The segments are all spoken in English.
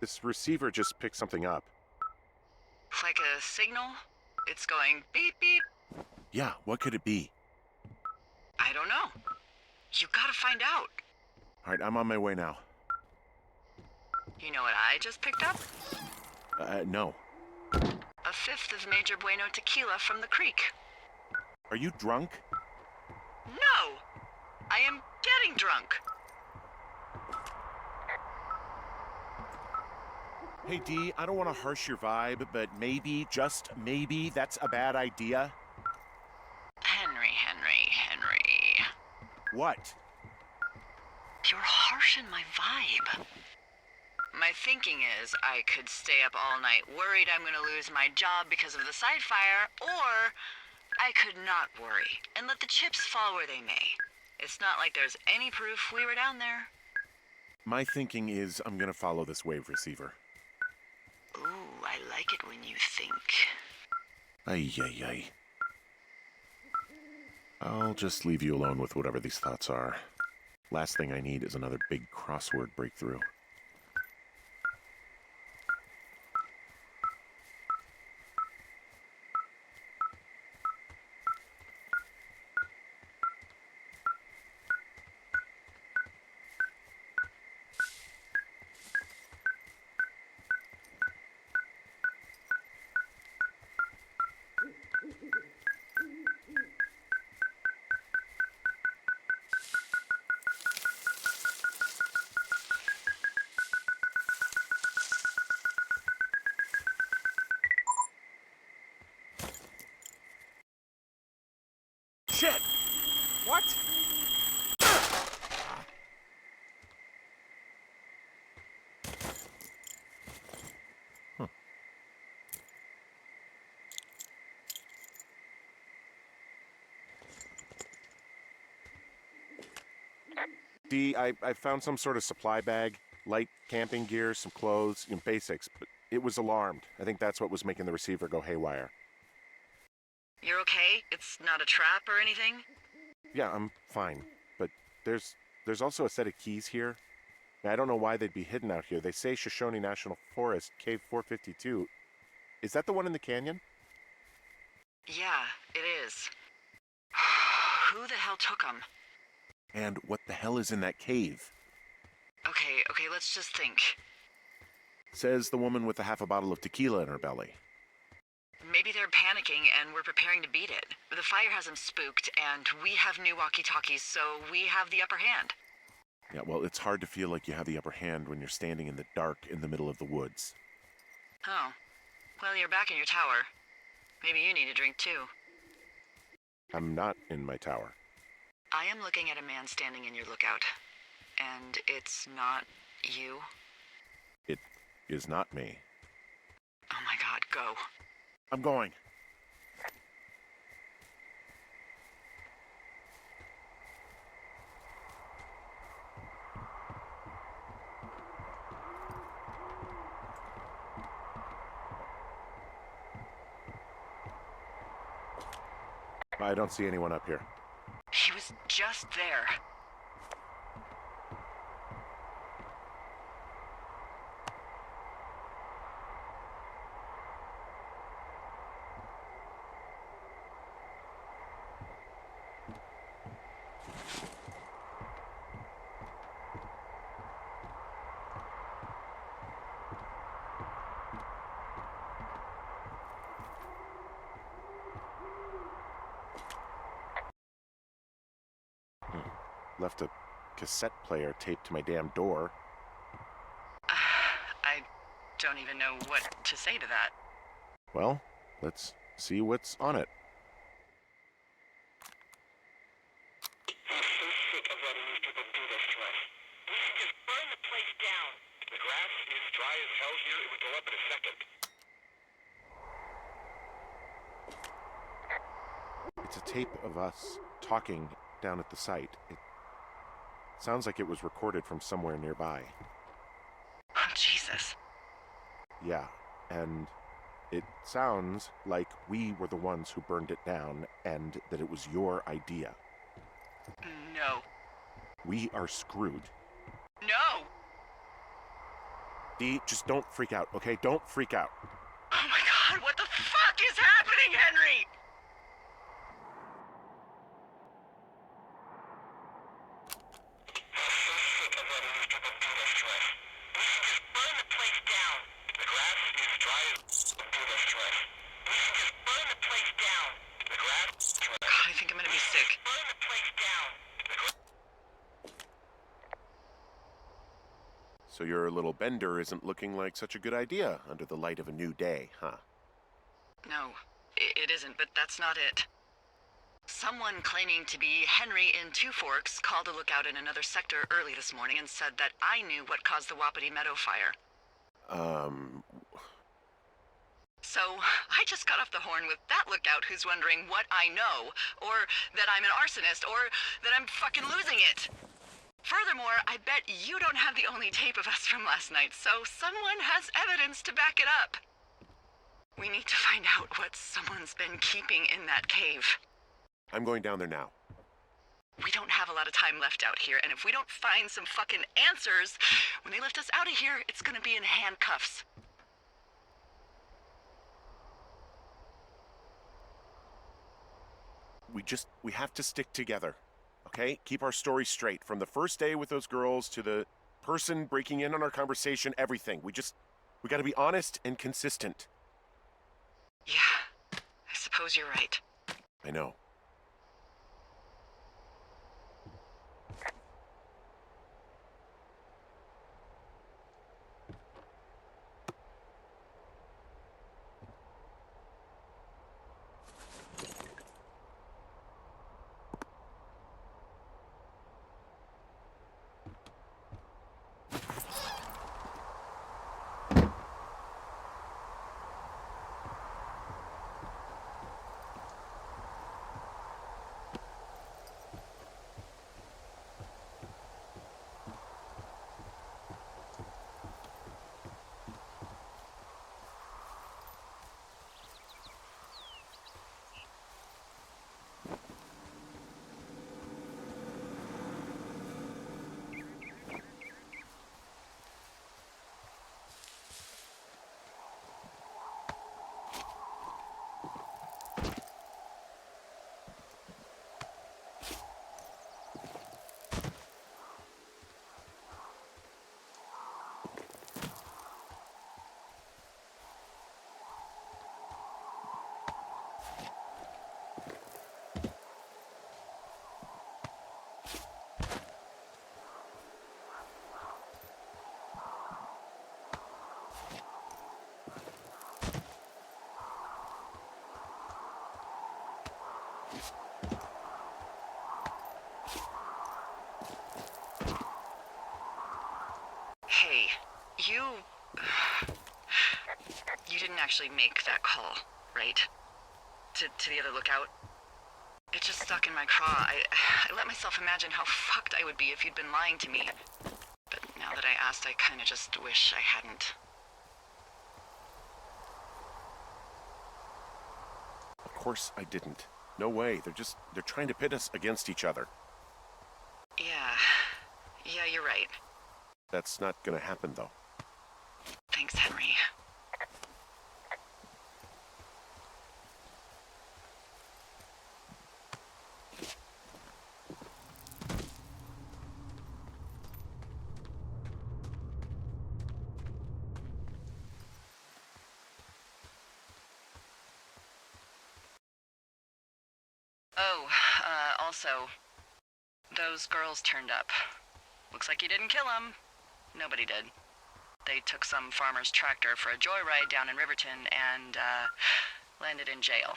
This receiver just picked something up. Like a signal? It's going beep beep. Yeah, what could it be? I don't know. You gotta find out. All right, I'm on my way now. You know what I just picked up? No. A fifth of Major Bueno tequila from the creek. Are you drunk? No! I am getting drunk. Hey, Dee, I don't want to harsh your vibe, but maybe, just maybe, that's a bad idea. Henry. What? You're harshing my vibe. My thinking is I could stay up all night worried I'm gonna lose my job because of the side fire, or I could not worry and let the chips fall where they may. It's not like there's any proof we were down there. My thinking is I'm gonna follow this wave receiver. Ooh, I like it when you think. Ay. I'll just leave you alone with whatever these thoughts are. Last thing I need is another big crossword breakthrough. Shit! What? Huh. Dee, I found some sort of supply bag, light camping gear, some clothes, basics, but it was alarmed. I think that's what was making the receiver go haywire. You're okay? It's not a trap or anything? Yeah, I'm fine, but there's also a set of keys here. I don't know why they'd be hidden out here. They say Shoshone National Forest, Cave 452. Is that the one in the canyon? Yeah, it is. Who the hell took them? And what the hell is in that cave? Okay, let's just think. Says the woman with a half a bottle of tequila in her belly. Maybe they're panicking and we're preparing to beat it. The fire has them spooked, and we have new walkie-talkies, so we have the upper hand. Yeah, well, it's hard to feel like you have the upper hand when you're standing in the dark in the middle of the woods. Oh. Well, you're back in your tower. Maybe you need a drink, too. I'm not in my tower. I am looking at a man standing in your lookout. And it's not you? It is not me. Oh my god, go. I'm going. I don't see anyone up here. He was just there. Left a cassette player taped to my damn door. I don't even know what to say to that. Well, let's see what's on it. I'm so sick of letting these people do this to us. We should just burn the place down. The grass is dry as hell here. It would go up in a second. It's a tape of us talking down at the site. It sounds like it was recorded from somewhere nearby. Oh, Jesus. Yeah, and it sounds like we were the ones who burned it down and that it was your idea. No. We are screwed. No! Dee, just don't freak out, okay? Don't freak out. Oh my god, what the fuck is happening, Henry? God, I think I'm gonna be sick. So your little bender isn't looking like such a good idea under the light of a new day, huh? No, it isn't, but that's not it. Someone claiming to be Henry in Two Forks called a lookout in another sector early this morning and said that I knew what caused the Wapiti Meadow fire. So, I just got off the horn with that lookout who's wondering what I know, or that I'm an arsonist, or that I'm fucking losing it. Furthermore, I bet you don't have the only tape of us from last night, so someone has evidence to back it up. We need to find out what someone's been keeping in that cave. I'm going down there now. We don't have a lot of time left out here, and if we don't find some fucking answers, when they lift us out of here, it's gonna be in handcuffs. We have to stick together, okay? Keep our story straight. From the first day with those girls to the person breaking in on our conversation, everything. We gotta be honest and consistent. Yeah, I suppose you're right. I know. Hey, you didn't actually make that call, right? To the other lookout? It just stuck in my craw. I let myself imagine how fucked I would be if you'd been lying to me. But now that I asked, I kinda just wish I hadn't. Of course I didn't. No way. They're trying to pit us against each other. Yeah, you're right. That's not gonna happen, though. Thanks, Henry. Oh, also, those girls turned up. Looks like you didn't kill them. Nobody did. They took some farmer's tractor for a joyride down in Riverton and, landed in jail.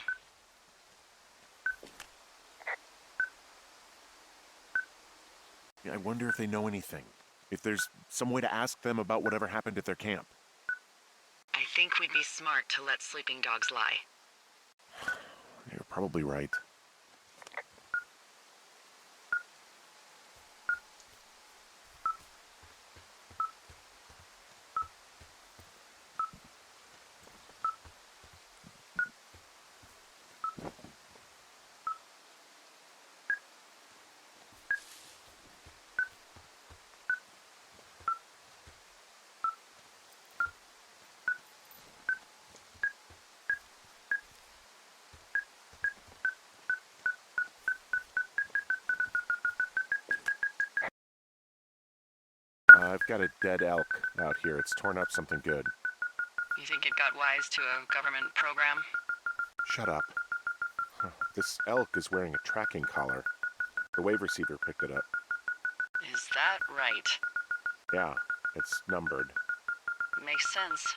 Yeah, I wonder if they know anything. If there's some way to ask them about whatever happened at their camp. I think we'd be smart to let sleeping dogs lie. You're probably right. I've got a dead elk out here. It's torn up something good. You think it got wise to a government program? Shut up. Huh. This elk is wearing a tracking collar. The wave receiver picked it up. Is that right? Yeah, it's numbered. Makes sense.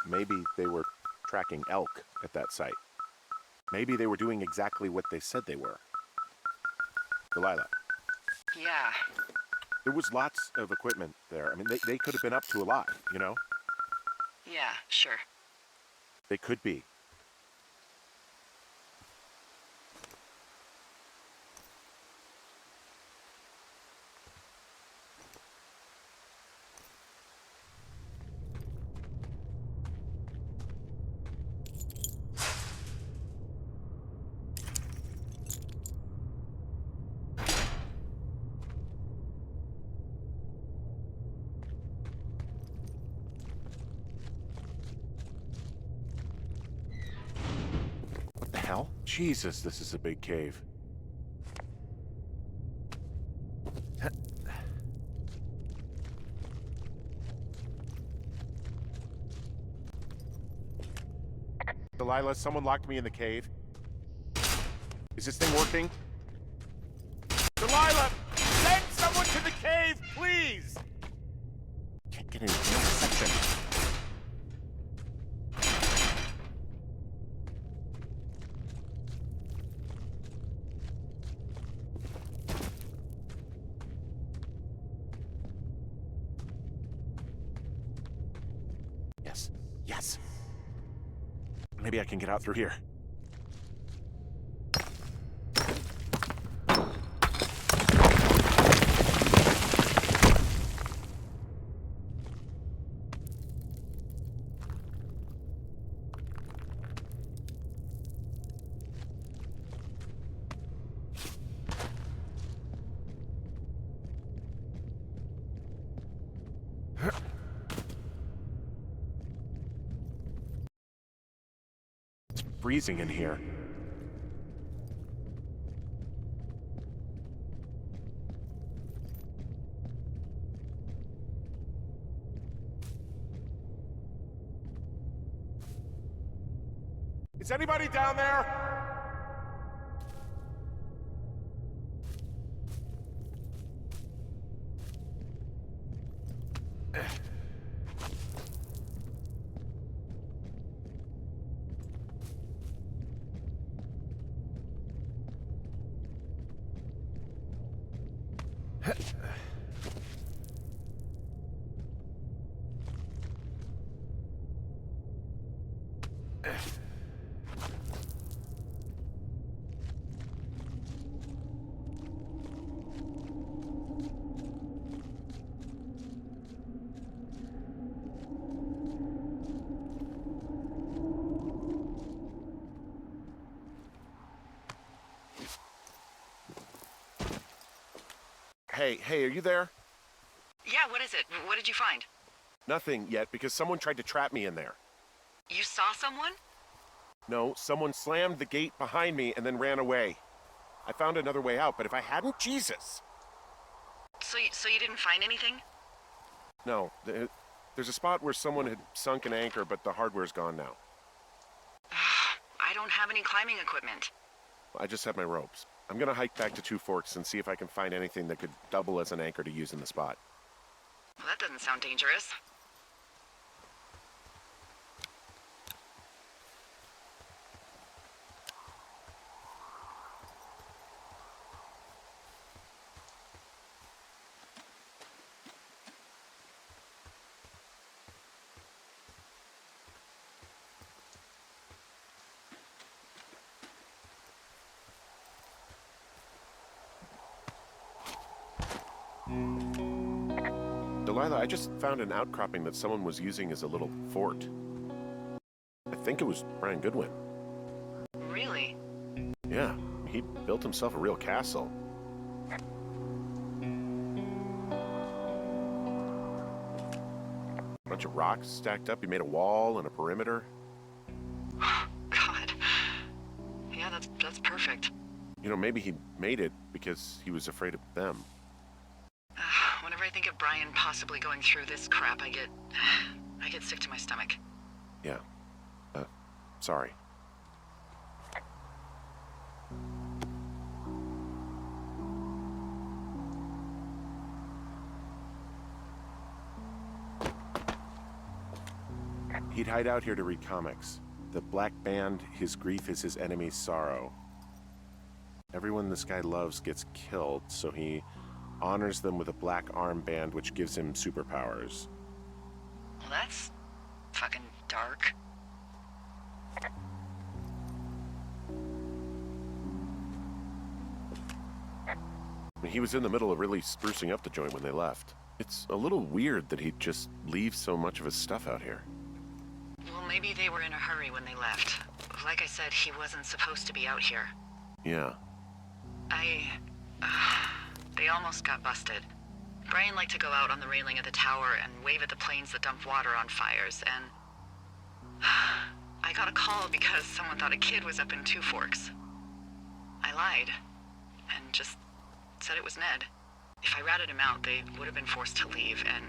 Maybe they were tracking elk at that site. Maybe they were doing exactly what they said they were. Delilah, Yeah. there was lots of equipment there. I mean, they could have been up to a lot, you know? Yeah, sure. They could be. What the hell? Jesus, this is a big cave. Delilah, someone locked me in the cave. Is this thing working? Delilah! Send someone to the cave, please! Can't get into the section. Yes. Yes. Maybe I can get out through here. It's freezing in here. Is anybody down there? Hey, are you there? Yeah, what is it? What did you find? Nothing yet, because someone tried to trap me in there. You saw someone? No, someone slammed the gate behind me and then ran away. I found another way out, but if I hadn't, Jesus! So you didn't find anything? No, there's a spot where someone had sunk an anchor, but the hardware's gone now. I don't have any climbing equipment. I just have my ropes. I'm gonna hike back to Two Forks and see if I can find anything that could double as an anchor to use in the spot. Well, that doesn't sound dangerous. Delilah, I just found an outcropping that someone was using as a little fort. I think it was Brian Goodwin. Really? Yeah, he built himself a real castle. Bunch of rocks stacked up. He made a wall and a perimeter. God. Yeah, that's perfect. You know, maybe he made it because he was afraid of them. think of Brian possibly going through this crap, I get sick to my stomach. Yeah. Sorry. He'd hide out here to read comics. The Black Band, his grief is his enemy's sorrow. Everyone this guy loves gets killed, so he honors them with a black armband which gives him superpowers. Well, that's fucking dark. He was in the middle of really sprucing up the joint when they left. It's a little weird that he'd just leave so much of his stuff out here. Well, maybe they were in a hurry when they left. Like I said, he wasn't supposed to be out here. Yeah. They almost got busted. Brian liked to go out on the railing of the tower and wave at the planes that dumped water on fires, and I got a call because someone thought a kid was up in Two Forks. I lied, and just said it was Ned. If I ratted him out, they would have been forced to leave, and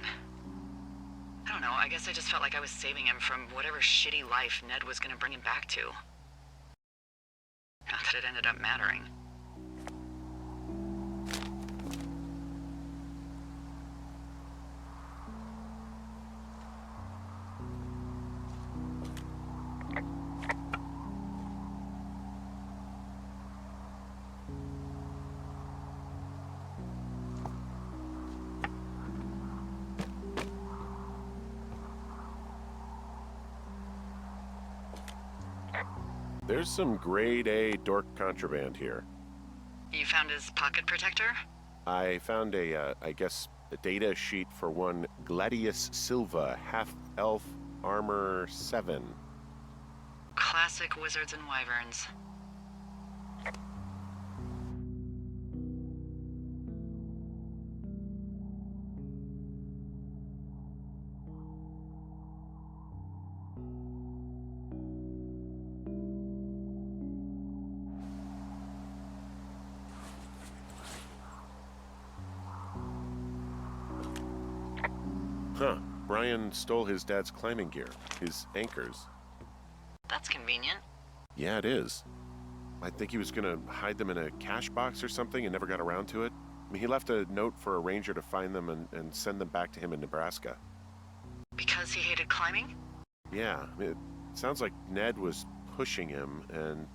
I don't know, I guess I just felt like I was saving him from whatever shitty life Ned was gonna bring him back to. Not that it ended up mattering. There's some grade A dork contraband here. You found his pocket protector? I found a data sheet for one Gladius Silva, half-elf armor 7. Classic wizards and wyverns. Huh. Brian stole his dad's climbing gear, his anchors. That's convenient. Yeah, it is. I think he was gonna hide them in a cash box or something and never got around to it. I mean, he left a note for a ranger to find them and send them back to him in Nebraska. Because he hated climbing? Yeah, I mean, it sounds like Ned was pushing him, and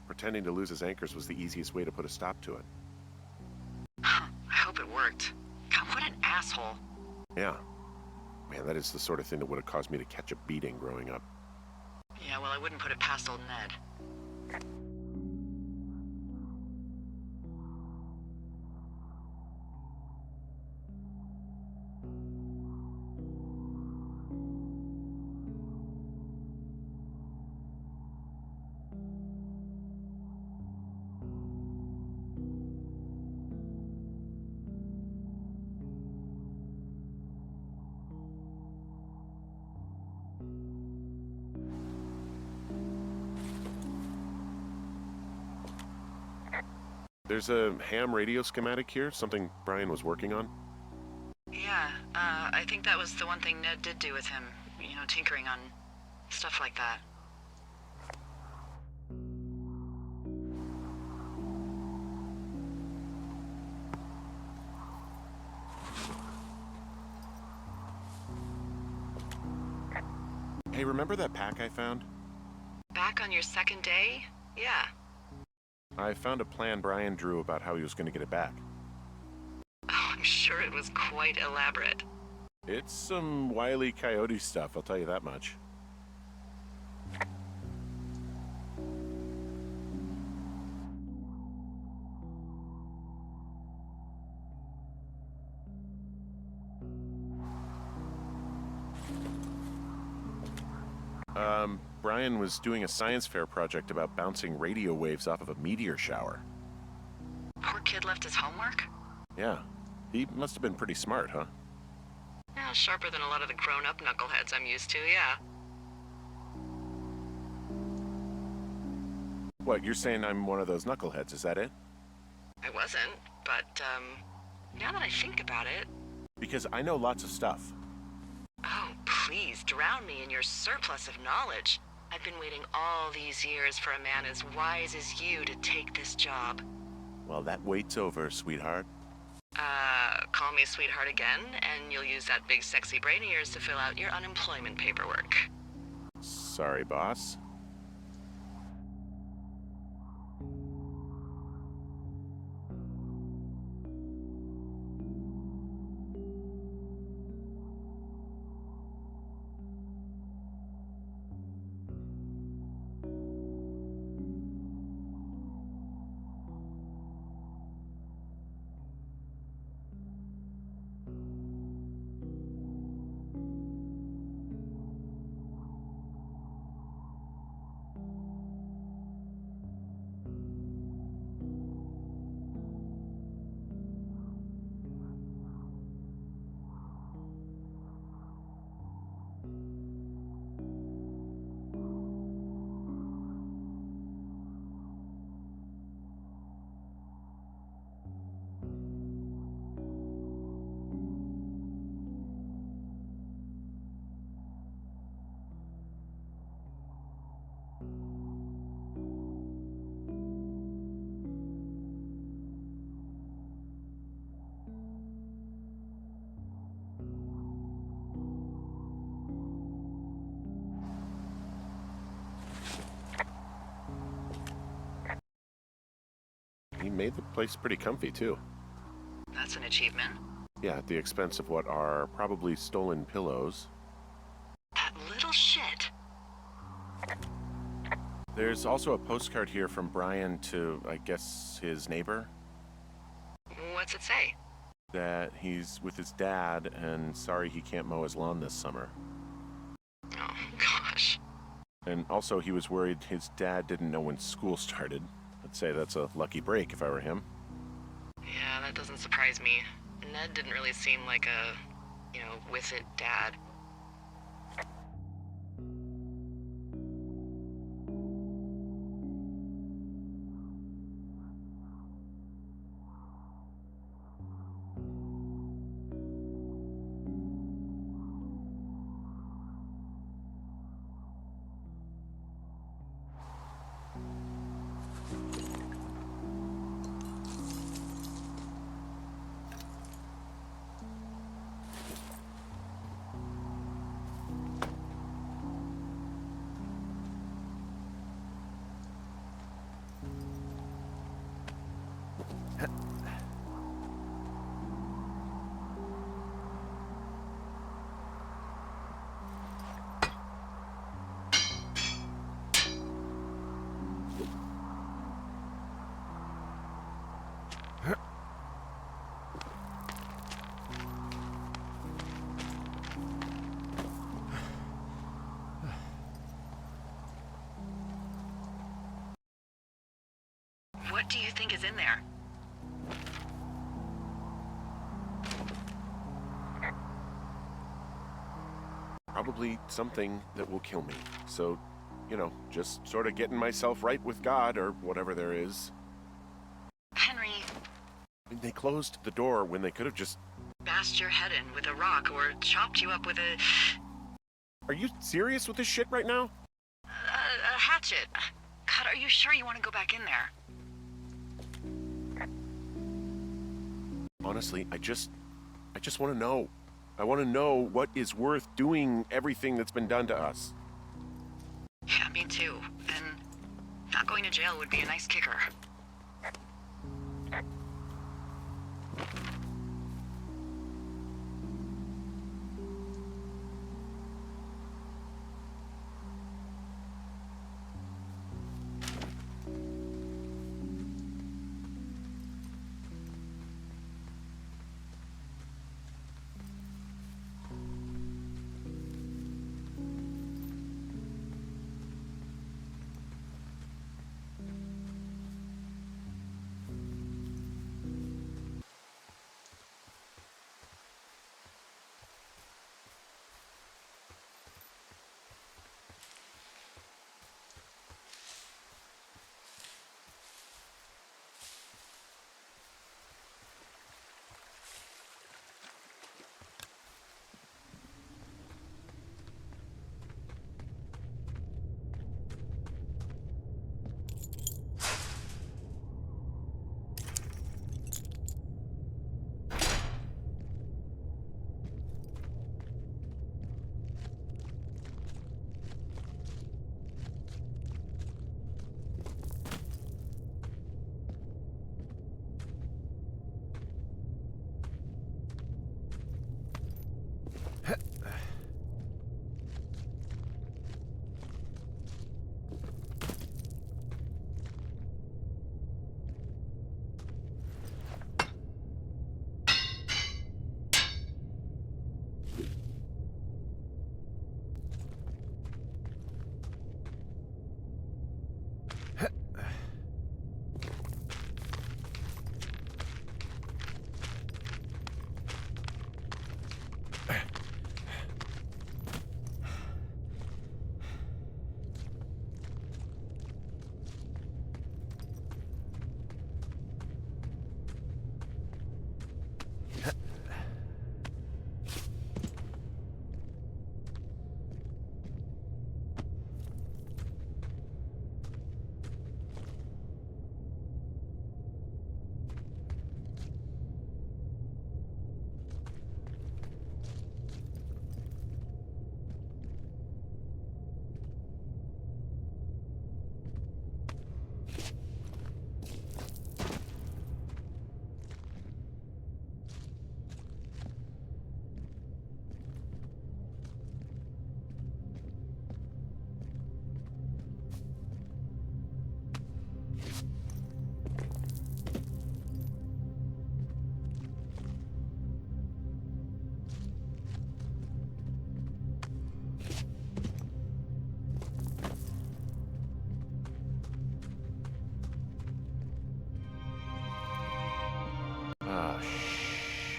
pretending to lose his anchors was the easiest way to put a stop to it. I hope it worked. God, what an asshole. Yeah. Man, that is the sort of thing that would have caused me to catch a beating growing up. Yeah, well, I wouldn't put it past old Ned. There's a ham radio schematic here, something Brian was working on. Yeah, I think that was the one thing Ned did do with him. You know, tinkering on stuff like that. Hey, remember that pack I found? Back on your second day? Yeah. I found a plan Brian drew about how he was going to get it back. Oh, I'm sure it was quite elaborate. It's some Wile E. Coyote stuff, I'll tell you that much. Brian was doing a science fair project about bouncing radio waves off of a meteor shower. Poor kid left his homework? Yeah, he must have been pretty smart, huh? Yeah, sharper than a lot of the grown-up knuckleheads I'm used to, yeah. What, you're saying I'm one of those knuckleheads, is that it? I wasn't, but, now that I think about it, Because I know lots of stuff. Oh, please, drown me in your surplus of knowledge. I've been waiting all these years for a man as wise as you to take this job. Well, that wait's over, sweetheart. Call me sweetheart again, and you'll use that big sexy brain of yours to fill out your unemployment paperwork. Sorry, boss. He made the place pretty comfy, too. That's an achievement. Yeah, at the expense of what are probably stolen pillows. That little shit. There's also a postcard here from Brian to, I guess, his neighbor. What's it say? That he's with his dad and sorry he can't mow his lawn this summer. Oh, gosh. And also he was worried his dad didn't know when school started. I'd say that's a lucky break if I were him. Yeah, that doesn't surprise me. Ned didn't really seem like a, with it dad. What do you think is in there? Probably something that will kill me. So, just sort of getting myself right with God or whatever there is. Henry, They closed the door when they could have just... bashed your head in with a rock or chopped you up with a Are you serious with this shit right now? hatchet. God, are you sure you want to go back in there? Honestly, I just want to know. I want to know what is worth doing everything that's been done to us. Yeah, me too. And not going to jail would be a nice kicker.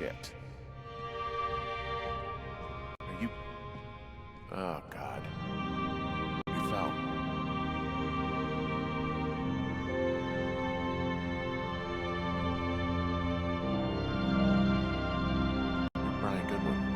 shit. Are you... Oh, God. You fell. You're Brian Goodwin.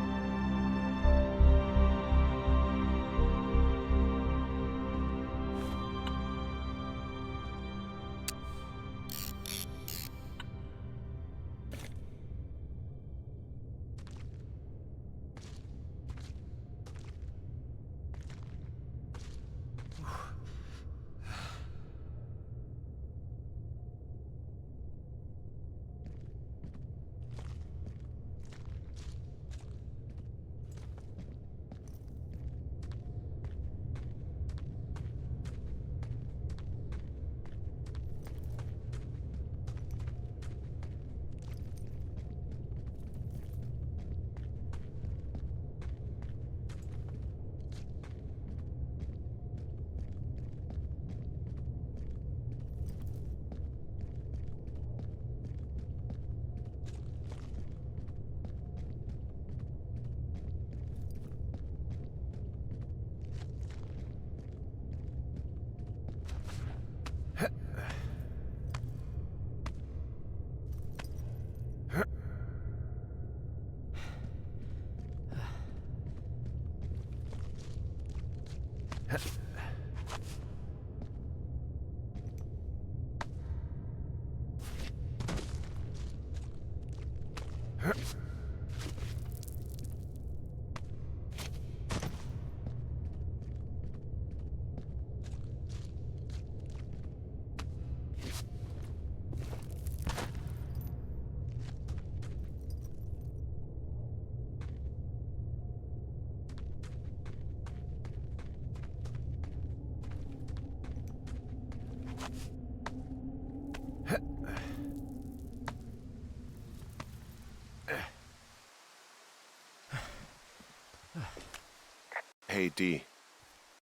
Hey, Dee.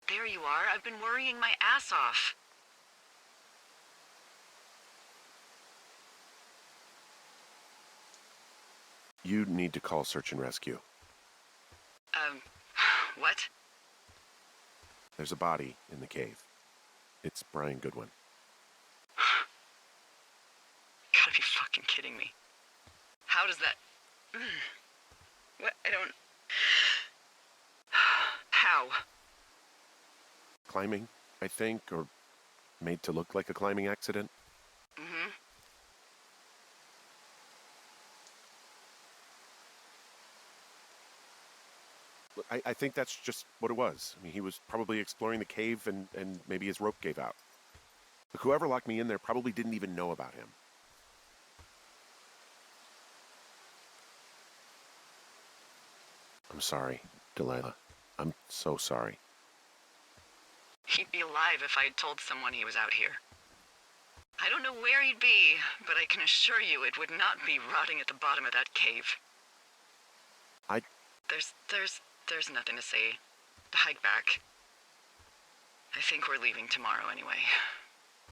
There you are. I've been worrying my ass off. You need to call search and rescue. What? There's a body in the cave. It's Brian Goodwin. Gotta be fucking kidding me. How does that... What? I don't... How? Climbing, I think, or made to look like a climbing accident. Mm-hmm. I think that's just what it was. I mean, he was probably exploring the cave and maybe his rope gave out. But whoever locked me in there probably didn't even know about him. I'm sorry, Delilah. I'm so sorry. He'd be alive if I had told someone he was out here. I don't know where he'd be, but I can assure you it would not be rotting at the bottom of that cave. There's nothing to say. Hike back. I think we're leaving tomorrow anyway.